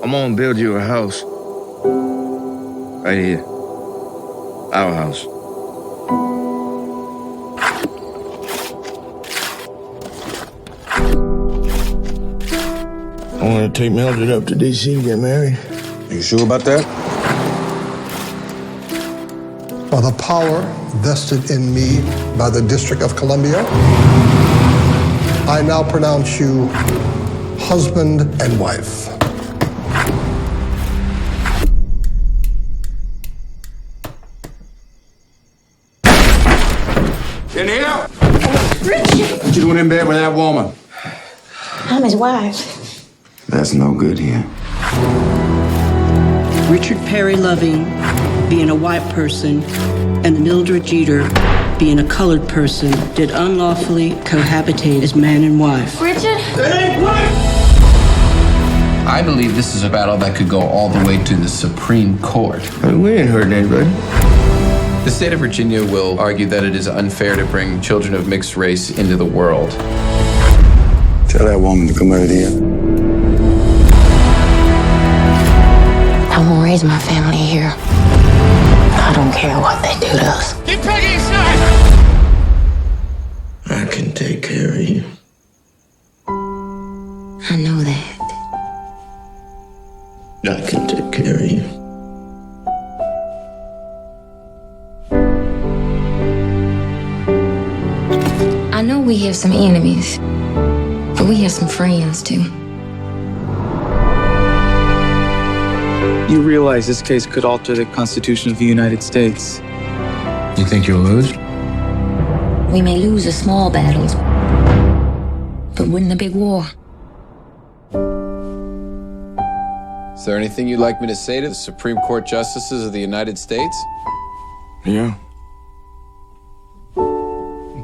I'm gonna build you a house. Right here. Our house. I want to take Mildred up to D.C. to get married. Are you sure about that? By the power vested in me by the District of Columbia, I now pronounce you husband and wife. In here? Richard! What you doing in bed with that woman? I'm his wife. That's no good here. Richard Perry Loving being a white person and Mildred Jeter being a colored person did unlawfully cohabitate as man and wife. Richard? I believe this is a battle that could go all the way to the Supreme Court. We ain't hurting anybody. The state of Virginia will argue that it is unfair to bring children of mixed race into the world. Tell that woman to come out here. I won't raise my family here. I don't care what they do to us. Get Peggy inside! I can take care of you. I know that. I can take care of you. I know we have some enemies, but we have some friends too. You realize this case could alter the Constitution of the United States. You think you'll lose? We may lose the small battles, but win the big war. Is there anything you'd like me to say to the Supreme Court justices of the United States? Yeah.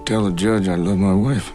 Tell the judge I love my wife.